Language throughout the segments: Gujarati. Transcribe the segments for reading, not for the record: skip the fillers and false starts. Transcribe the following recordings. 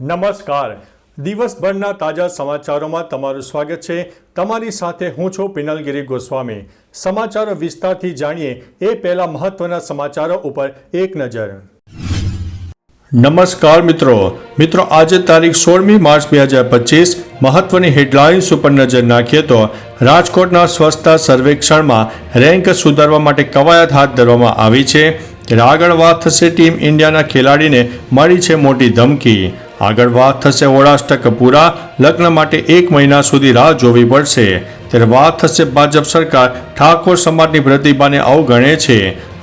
નમસ્કાર. દિવસભરના તાજા સમાચારોમાં તમારું સ્વાગત છે. તમારી સાથે હું છું પિનલગીરી ગોસ્વામી. સમાચારો વિસ્તારથી જાણીએ એ પહેલા મહત્વના સમાચારો ઉપર એક નજર. નમસ્કાર મિત્રો. આજે તારીખ 16મી માર્ચ 2025 મહત્વની હેડલાઇન્સ ઉપર નજર નાખીએ તો રાજકોટના સ્વચ્છતા સર્વેક્ષણમાં રેન્ક સુધારવા માટે કવાયત હાથ ધરવામાં આવી છે. ત્યારે આગળ વાત થશે ટીમ ઇન્ડિયાના ખેલાડીને મળી છે મોટી ધમકી. આગળ વાત થશે ઓળાષ્ટક પૂરા, લગ્ન માટે 1 મહિના સુધી રાહ જોવી પડશે. ત્યારે વાત થશે ભાજપ સરકાર ઠાકોર સમાજની પ્રતિભાને અવગણે છે.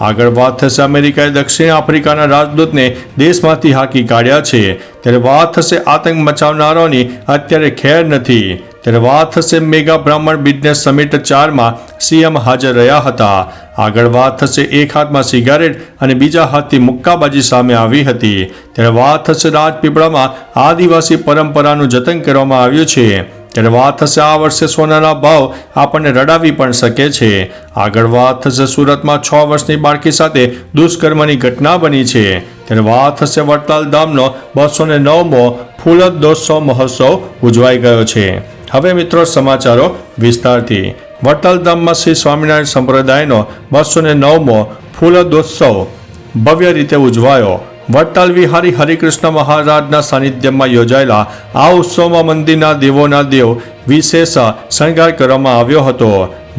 આગળ વાત થશે અમેરિકાએ દક્ષિણ આફ્રિકાના રાજદૂતને દેશમાંથી હાંકી કાઢ્યા છે. ત્યારે વાત થશે આતંક મચાવનારાઓની અત્યારે ખેર નથી. ત્યારે વાત થશે મેગા બ્રાહ્મણ બિઝનેસ સમિટ 4માં સીએમ હાજર રહ્યા હતા. આગળ વાત થશે એક હાથમાં સિગારેટ અને બીજા હાથથી મુક્કાબાજી સામે આવી હતી. ત્યારે વાત થશે રાજપીપળામાં આદિવાસી પરંપરાનું જતન કરવામાં આવ્યું છે. ત્યારે વાત થશે આ વર્ષે સોનાના ભાવ આપણને રડાવી પણ શકે છે. આગળ વાત થશે સુરતમાં 6 વર્ષની બાળકી સાથે દુષ્કર્મની ઘટના બની છે. ત્યારે વાત થશે વડતાલ ધામનો 209મો ફૂલોત્સવ મહોત્સવ ઉજવાઈ ગયો છે. હવે મિત્રો સમાચારો વિસ્તારથી. વડતાલ ધામમાં શ્રી સ્વામિનારાયણ સંપ્રદાયનો 209મો ફૂલોત્સવ ભવ્ય રીતે ઉજવાયો. વડતાલ વિહારી હરિકૃષ્ણ મહારાજના સાનિધ્યમાં યોજાયેલા આ ઉત્સવમાં મંદિરના દેવોના દેવ વિશેષ શણગાર કરવામાં આવ્યો હતો.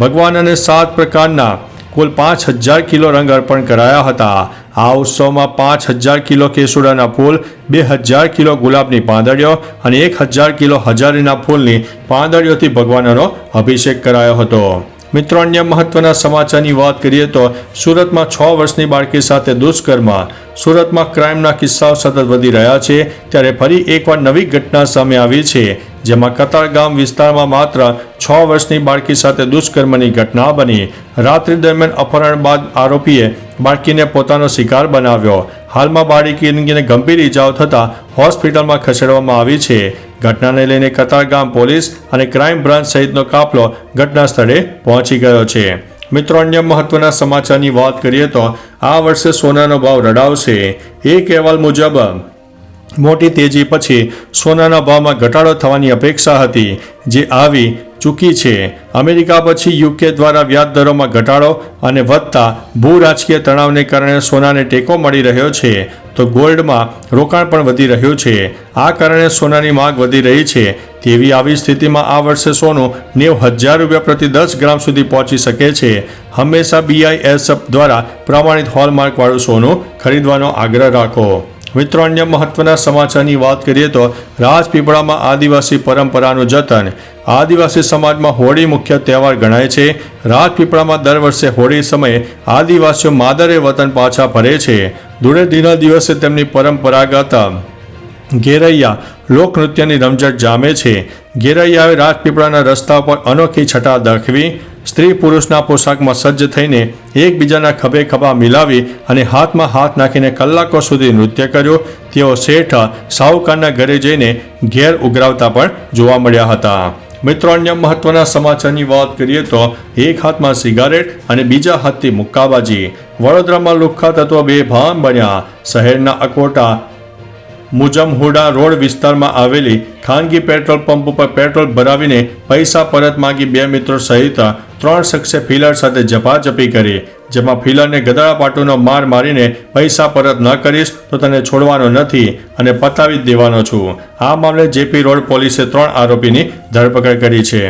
ભગવાન અને 7 પ્રકારના કુલ 5000 કિલો રંગ અર્પણ કરાયા હતા. આ ઉત્સવમાં 5000 કિલો કેસુડાના ફૂલ, 2000 કિલો ગુલાબની પાંદડીઓ અને 1000 કિલો હજારીના ફૂલની પાંદડીઓથી ભગવાનનો અભિષેક કરાયો હતો. મિત્રો અન્ય મહત્વના સમાચારની વાત કરીએ તો સુરતમાં 6 વર્ષની બાળકી સાથે દુષ્કર્મ. સુરતમાં ક્રાઇમના કિસ્સાઓ સતત વધી રહ્યા છે. ત્યારે ફરી એકવાર નવી ઘટના સામે આવી છે, જેમાં કતારગામ વિસ્તારમાં માત્ર 6 વર્ષની બાળકી સાથે દુષ્કર્મની ઘટના બની. રાત્રિ દરમિયાન અપહરણ બાદ આરોપીએ બાળકીને પોતાનો શિકાર બનાવ્યો. હાલમાં બાળકીને ગંભીર ઇજાઓ થતાં હોસ્પિટલમાં ખસેડવામાં આવી છે. ઘટનાને લઈને કતારગામ પોલીસ અને ક્રાઇમ બ્રાન્ચ સહિતનો કાફલો ઘટના સ્થળે પહોંચી ગયો છે. મિત્રો અન્ય મહત્વના સમાચારની વાત કરીએ તો આ વર્ષે સોનાનો ભાવ રડાવશે. એક અહેવાલ મુજબ મોટી તેજી પછી સોનાના ભાવમાં ઘટાડો થવાની અપેક્ષા હતી, જે આવી ચૂકી છે. અમેરિકા પછી યુકે દ્વારા વ્યાજ દરોમાં ઘટાડો અને વધતા ભૂ રાજકીય તણાવને કારણે સોનાને ટેકો મળી રહ્યો છે, તો ગોલ્ડમાં રોકાણ પણ વધી રહ્યું છે. આ કારણે સોનાની માંગ વધી રહી છે. તેવી આવી સ્થિતિમાં આ વર્ષે સોનું 90,000 રૂપિયા પ્રતિ 10 ગ્રામ સુધી પહોંચી શકે છે. હંમેશા BIS દ્વારા પ્રમાણિત હોલમાર્કવાળું સોનું ખરીદવાનો આગ્રહ રાખો. મિત્રો અન્ય મહત્વના સમાચારની વાત કરીએ તો રાજપીપળામાં આદિવાસી પરંપરાનું જતન. આદિવાસી સમાજમાં હોળી મુખ્ય તહેવાર ગણાય છે. રાજપીપળામાં દર વર્ષે હોળી સમયે આદિવાસીઓ માદરે વતન પાછા ફરે છે. ધૂળેટીના દિવસે તેમની પરંપરાગત ઘેરૈયા લોકનૃત્યની રમઝટ જામે છે. ઘેરૈયાએ રાજપીપળાના રસ્તા પર અનોખી છટા દાખવી સ્ત્રી પુરુષના પોશાકમાં સજ્જ થઈને એકબીજાના ખભે ખભા મિલાવી અને હાથમાં હાથ નાખીને કલાકો સુધી નૃત્ય કર્યું. તેઓ શેઠ સાહુકારના ઘરે જઈને ઘેર ઉઘરાવતા પણ જોવા મળ્યા હતા. મિત્રો અન્ય મહત્વના સમાચારની વાત કરીએ તો એક હાથમાં સિગારેટ અને બીજા હાથથી મુક્કાબાજી. વડોદરામાં લુખ્ખા તત્વો બેભાન બન્યા. શહેરના અકોટા મુજમહુડા રોડ વિસ્તારમાં આવેલી ખાનગી પેટ્રોલ પંપ ઉપર પેટ્રોલ ભરાવીને પૈસા પરત માંગી 2 મિત્રો સહિત 3 શખ્સે ફિલર સાથે ઝપાઝપી કરી, જેમાં ફિલરને ગધાડા પાટુનો માર મારીને પૈસા પરત ન કરીશ તો તને છોડવાનો નથી અને પતાવી જ દેવાનો છું. આ મામલે જેપી રોડ પોલીસે 3 આરોપીની ધરપકડ કરી છે.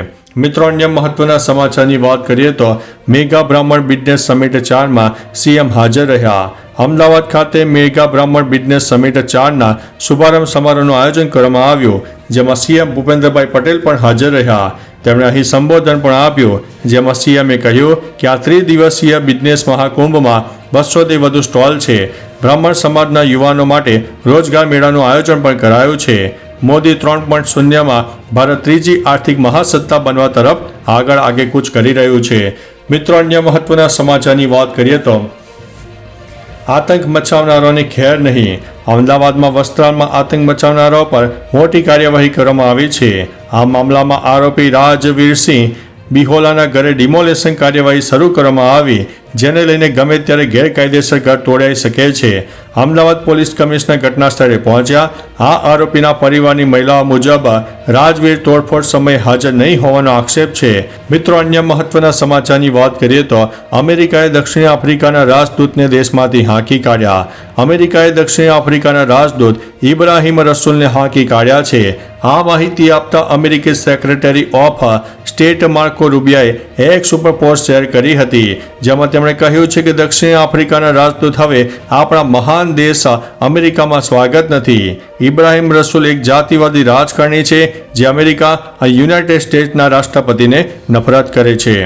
મિત્રો અન્ય મહત્વના સમાચારની વાત કરીએ તો મેગા બ્રાહ્મણ બિઝનેસ સમિટ 4માં સીએમ હાજર રહ્યા. અમદાવાદ ખાતે મેગા બ્રાહ્મણ બિઝનેસ સમિટ 4ના શુભારંભ સમારોહનું આયોજન કરવામાં આવ્યું, જેમાં સીએમ ભૂપેન્દ્રભાઈ પટેલ પણ હાજર રહ્યા. તેમણે અહીં સંબોધન પણ આપ્યું, જેમાં સીએમએ કહ્યું કે આ 3 દિવસીય બિઝનેસ મહાકુંભમાં 200થી વધુ સ્ટોલ છે. બ્રાહ્મણ સમાજના યુવાનો માટે રોજગાર મેળાનું આયોજન પણ કરાયું છે. મોદી 3.0માં ભારત ત્રીજી આર્થિક મહાસત્તા બનવા તરફ આગળ આગેકૂચ કરી રહ્યું છે. મિત્રો અન્ય મહત્વના સમાચારની વાત કરીએ તો આતંક મચાવનારાઓની ખેર નહીં. અમદાવાદમાં વસ્ત્રાલમાં આતંક મચાવનારાઓ પર મોટી કાર્યવાહી કરવામાં આવી છે. આ મામલામાં આરોપી રાજવીરસિંહ બિહોલાના ઘરે ડિમોલેશન કાર્યવાહી શરૂ કરવામાં આવી. જેને લઈને ગમે ત્યારે ગેરકાયદેસર ઘર તોડાઈ શકે છે. અમદાવાદ પોલીસ કમિશનર ઘટના સ્થળે પહોંચ્યા. આ આરોપીના પરિવારની મહિલાઓ મુજબ રાજવીર તોડફોડ સમયે હાજર નહીં હોવાનો આક્ષેપ છે. મિત્રો, અન્ય મહત્વના સમાચારની વાત કરીએ તો અમેરિકાએ દક્ષિણ આફ્રિકાના રાજદૂતને દેશમાંથી હાંકી કાઢ્યા. અમેરિકાએ દક્ષિણ આફ્રિકાના રાજદૂત ઇબ્રાહિમ રસૂલને હાંકી કાઢ્યા છે. આ માહિતી આપતા અમેરિકી સેક્રેટરી ઓફ સ્ટેટ માર્કો રૂબિયાએ એક્સ ઉપર પોસ્ટ શેર કરી હતી, જેમાં તેમણે કહ્યું છે કે દક્ષિણ આફ્રિકાના રાજદૂત હવે આપણા મહાન દેશ અમેરિકામાં સ્વાગત નથી. ઇબ્રાહિમ રસૂલ એક જાતિવાદી રાજકારણી છે જે અમેરિકા અને યુનાઇટેડ સ્ટેટ્સના રાષ્ટ્રપતિને નફરત કરે છે.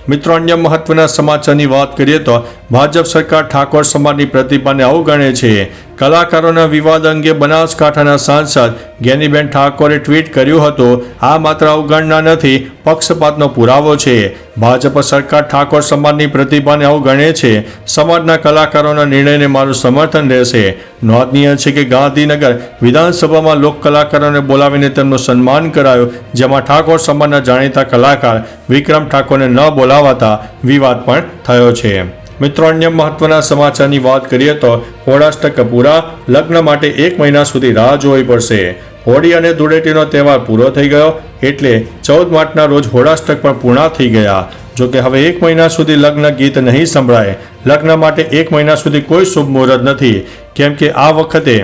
મિત્રો, અન્ય મહત્વના સમાચારની વાત કરીએ તો ભાજપ સરકાર ઠાકોર સમાજની પ્રતિભાને અવગણે છે. કલાકારોના વિવાદ અંગે બનાસકાંઠાના સાંસદ જ્ઞાનીબેન ઠાકોરે ટ્વીટ કર્યું હતું. આ માત્ર અવગણના નથી, પક્ષપાતનો પુરાવો છે. ભાજપ સરકાર ઠાકોર સમાજની પ્રતિભાને અવગણે છે. સમાજના કલાકારોના નિર્ણયને મારું સમર્થન રહેશે. નોંધનીય છે કે ગાંધીનગર વિધાનસભામાં લોક કલાકારોને બોલાવીને તેમનું સન્માન કરાયું, જેમાં ઠાકોર સમાજના જાણીતા કલાકાર વિક્રમ ઠાકોરને ન બોલાવાતા વિવાદ પણ થયો છે. મિત્રો, અન્ય મહત્વના સમાચારની વાત કરીએ તો હોળાષ્ટક પૂરા, લગ્ન માટે 1 મહિના સુધી રાહ જોવી પડશે. હોળી અને ધૂળેટીનો તહેવાર પૂરો થઈ ગયો એટલે 14 માર્ચના રોજ હોળાષ્ટક પણ પૂર્ણ થઈ ગયા. જોકે હવે 1 મહિના સુધી લગ્ન ગીત નહીં સંભળાય. લગ્ન માટે 1 મહિના સુધી કોઈ શુભ મુહૂર્ત નથી, કેમ કે આ વખતે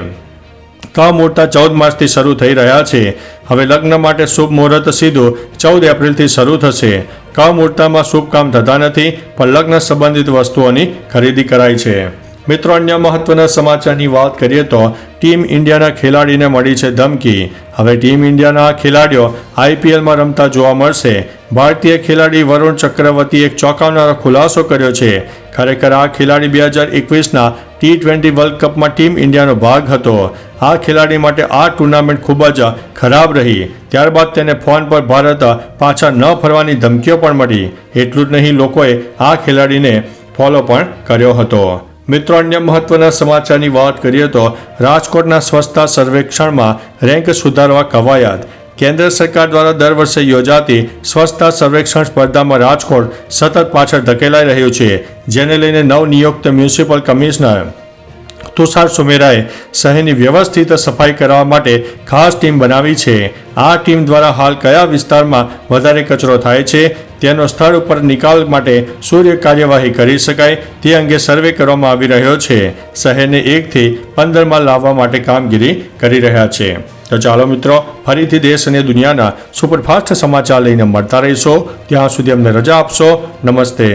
મુહૂર્ત 14 માર્ચથી શરૂ થઈ રહ્યા છે. હવે લગ્ન માટે શુભ મુહૂર્ત સીધું 14 એપ્રિલથી શરૂ થશે. મુહૂર્તમાં શુભ કામ થતા નથી, પણ લગ્ન સંબંધિત વસ્તુઓની ખરીદી કરાય છે. મિત્રો, અન્ય મહત્વના સમાચારની વાત કરીએ તો ટીમ ઇન્ડિયાના ખેલાડીને મળી છે ધમકી. હવે ટીમ ઇન્ડિયાના ખેલાડીઓ IPLમાં રમતા જોવા મળશે. ભારતીય ખેલાડી વરુણ ચક્રવર્તીએ એક ચોંકાવનારો ખુલાસો કર્યો છે. ખરેખર આ ખેલાડી 2021ના T20 વર્લ્ડ કપમાં ટીમ ઇન્ડિયાનો ભાગ હતો. આ ખેલાડી માટે આ ટુર્નામેન્ટ ખૂબ જ ખરાબ રહી. ત્યારબાદ તેને ફોન પર ભારત પાછા ન ફરવાની ધમકીઓ પણ મળી. એટલું જ નહીં, લોકોએ આ ખેલાડીને ફોલો પણ કર્યો હતો. મિત્રો, અન્ય મહત્વના સમાચારની વાત કરીએ તો રાજકોટના સ્વચ્છતા સર્વેક્ષણમાં રેન્ક સુધારવા કવાયત. કેન્દ્ર સરકાર દ્વારા દર વર્ષે યોજાતી સ્વચ્છતા સર્વેક્ષણ સ્પર્ધામાં રાજકોટ સતત પાછળ ધકેલાઈ રહ્યું છે, જેને લઈને નવનિયુક્ત મ્યુનિસિપલ કમિશનર તુષાર સુમેરાએ શહેરની વ્યવસ્થિત સફાઈ કરવા માટે ખાસ ટીમ બનાવી છે. આ ટીમ દ્વારા હાલ કયા વિસ્તારમાં વધારે કચરો થાય છે તેનો સ્થળ ઉપર નિકાલ માટે સૂર્ય કાર્યવાહી કરી શકાય તે અંગે સર્વે કરવામાં આવી રહ્યો છે. શહેરને 1 થી 15માં લાવવા માટે કામગીરી કરી રહ્યા છે. તો ચાલો મિત્રો, ફરીથી દેશ અને દુનિયાના સુપરફાસ્ટ સમાચાર લઈને મળતા રહીશો. ત્યાં સુધી અમને રજા આપશો. નમસ્તે.